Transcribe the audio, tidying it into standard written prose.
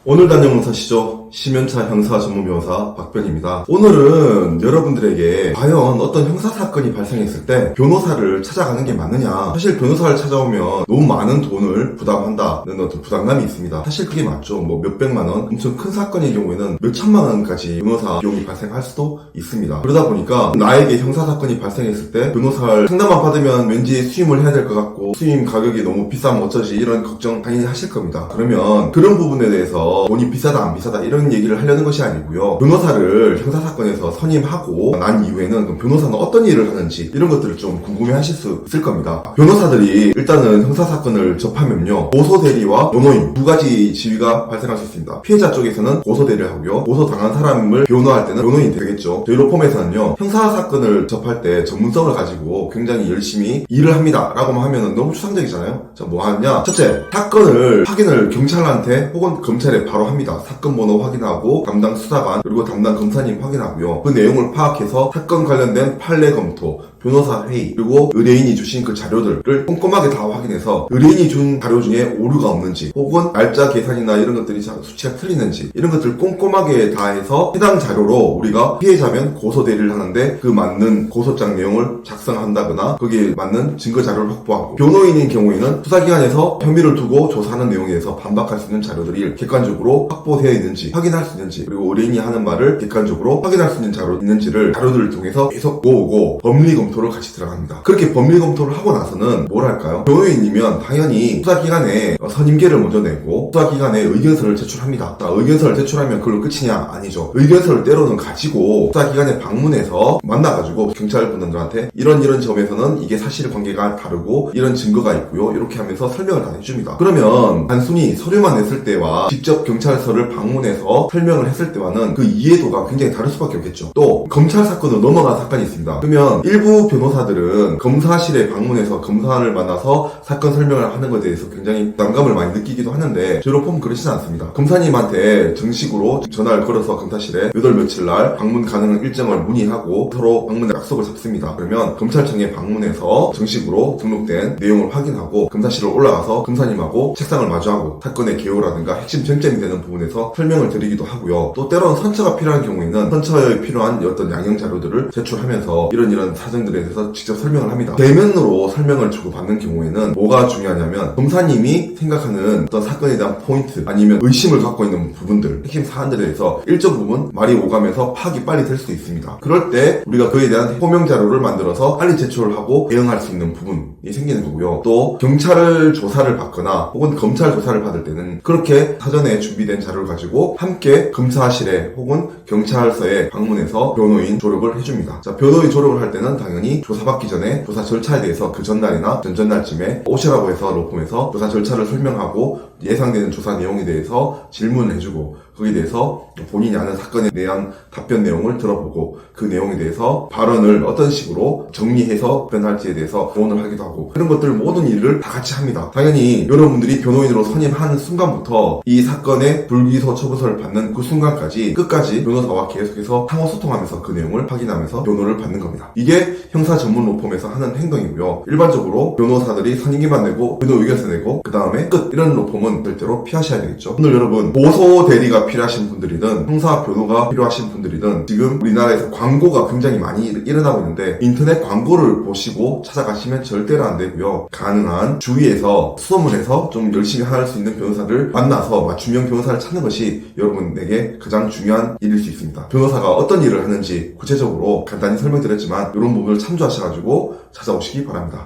오늘 단영문서 시조 심연차 형사 전문 변호사 박변입니다. 오늘은 여러분들에게 과연 어떤 형사사건이 발생했을 때 변호사를 찾아가는 게 맞느냐. 사실 변호사를 찾아오면 너무 많은 돈을 부담한다는 어떤 부담감이 있습니다. 사실 그게 맞죠. 뭐 몇백만원, 엄청 큰 사건의 경우에는 몇천만원까지 변호사 비용이 발생할 수도 있습니다. 그러다 보니까 나에게 형사사건이 발생했을 때 변호사를 상담만 받으면 왠지 수임을 해야 될 것 같고 수임 가격이 너무 비싸면 어쩌지 이런 걱정 당연히 하실 겁니다. 그러면 그런 부분에 대해서 돈이 비싸다 안 비싸다 이런 얘기를 하려는 것이 아니고요. 변호사를 형사사건에서 선임하고 난 이후에는 그럼 변호사는 어떤 일을 하는지 이런 것들을 좀 궁금해 하실 수 있을 겁니다. 변호사들이 일단은 형사사건을 접하면요. 고소대리와 변호인 두 가지 지위가 발생할 수 있습니다. 피해자 쪽에서는 고소대리를 하고요. 고소당한 사람을 변호할 때는 변호인이 되겠죠. 저희 로펌에서는요. 형사사건을 접할 때 전문성을 가지고 굉장히 열심히 일을 합니다. 라고만 하면은 너무 추상적이잖아요. 자, 뭐 하냐? 첫째, 사건을 확인을 경찰한테 혹은 검찰에 바로 합니다. 사건 번호 확인하고 담당 수사관 그리고 담당 검사님 확인하고요. 그 내용을 파악해서 사건 관련된 판례 검토, 변호사 회의 그리고 의뢰인이 주신 그 자료들을 꼼꼼하게 다 확인해서 의뢰인이 준 자료 중에 오류가 없는지 혹은 날짜 계산이나 이런 것들이 수치가 틀리는지 이런 것들을 꼼꼼하게 다 해서 해당 자료로 우리가 피해자면 고소대리를 하는데 그 맞는 고소장 내용을 작성한다거나 거기에 맞는 증거 자료를 확보하고 변호인인 경우에는 수사기관에서 혐의를 두고 조사하는 내용에 대해서 반박할 수 있는 자료들이 객관적으로 확보되어 있는지 확인할 수 있는지 그리고 의뢰인이 하는 말을 객관적으로 확인할 수 있는 자료 있는지를 자료들을 통해서 계속 모으고 법리 검토를 같이 들어갑니다. 그렇게 법리 검토를 하고 나서는 뭘 할까요? 변호인이면 당연히 수사기관에 선임계를 먼저 내고 수사기관에 의견서를 제출합니다. 자, 의견서를 제출하면 그걸로 끝이냐? 아니죠. 의견서를 때로는 가지고 수사기관에 방문해서 만나가지고 경찰분들한테 이런 점에서는 이게 사실관계가 다르고 이런 증거가 있고요. 이렇게 하면서 설명을 다 해줍니다. 그러면 단순히 서류만 냈을 때와 직접 경찰서를 방문해서 설명을 했을 때와는 그 이해도가 굉장히 다를 수밖에 없겠죠. 또 검찰 사건으로 넘어간 사건이 있습니다. 그러면 일부 변호사들은 검사실에 방문해서 검사를 만나서 사건 설명을 하는 것에 대해서 굉장히 부담감을 많이 느끼기도 하는데 저로 보면 그렇지는 않습니다. 검사님한테 정식으로 전화를 걸어서 검사실에 몇 월 며칠 날 방문 가능한 일정을 문의하고 서로 방문 약속을 잡습니다. 그러면 검찰청에 방문해서 정식으로 등록된 내용을 확인하고 검사실로 올라가서 검사님하고 책상을 마주하고 사건의 개요라든가 핵심 쟁점이 되는 부분에서 설명을 드리기도 하고요. 또 때로는 선처가 필요한 경우에는 선처에 필요한 어떤 양형 자료들을 제출하면서 이런 사정들에 대해서 직접 설명을 합니다. 대면으로 설명을 주고받는 경우에는 뭐가 중요하냐면 검사님이 생각하는 어떤 사건에 대한 포인트 아니면 의심을 갖고 있는 부분들 핵심 사안들에 대해서 일정 부분 말이 오가면서 파악이 빨리 될 수도 있습니다. 그럴 때 우리가 그에 대한 호명 자료를 만들어서 빨리 제출을 하고 대응할 수 있는 부분이 생기는 거고요. 또 경찰을 조사를 받거나 혹은 검찰 조사를 받을 때는 그렇게 사전에 준비된 자료를 가지고 함께 검사실에 혹은 경찰서에 방문해서 변호인 조력을 해줍니다. 자, 변호인 조력을 할 때는 당연히 조사받기 전에 조사 절차에 대해서 그 전날이나 전전날쯤에 오시라고 해서 로펌에서 조사 절차를 설명하고 예상되는 조사 내용에 대해서 질문을 해주고 거기에 대해서 본인이 아는 사건에 대한 답변 내용을 들어보고 그 내용에 대해서 발언을 어떤 식으로 정리해서 답변할지에 대해서 조언을 하기도 하고 그런 것들 모든 일을 다 같이 합니다. 당연히 여러분들이 변호인으로 선임하는 순간부터 이 사건의 불기소 처분서를 받는 그 순간까지 끝까지 변호사와 계속해서 상호소통하면서 그 내용을 확인하면서 변호를 받는 겁니다. 이게 형사 전문 로펌에서 하는 행동이고요. 일반적으로 변호사들이 선임기만 내고 변호 의견서 내고 그 다음에 끝 이런 로펌은 절대로 피하셔야 되겠죠. 오늘 여러분 고소 대리가 필요하신 분들이든 형사 변호가 필요하신 분들이든 지금 우리나라에서 광고가 굉장히 많이 일어나고 있는데 인터넷 광고를 보시고 찾아가시면 절대로 안 되고요. 가능한 주위에서 수소문해서 좀 열심히 할 수 있는 변호사를 만나서 맞춤형 변호사를 찾는 것이 여러분에게 가장 중요한 일일 수 있습니다. 변호사가 어떤 일을 하는지 구체적으로 간단히 설명드렸지만 이런 부분을 참조하셔가지고 찾아오시기 바랍니다.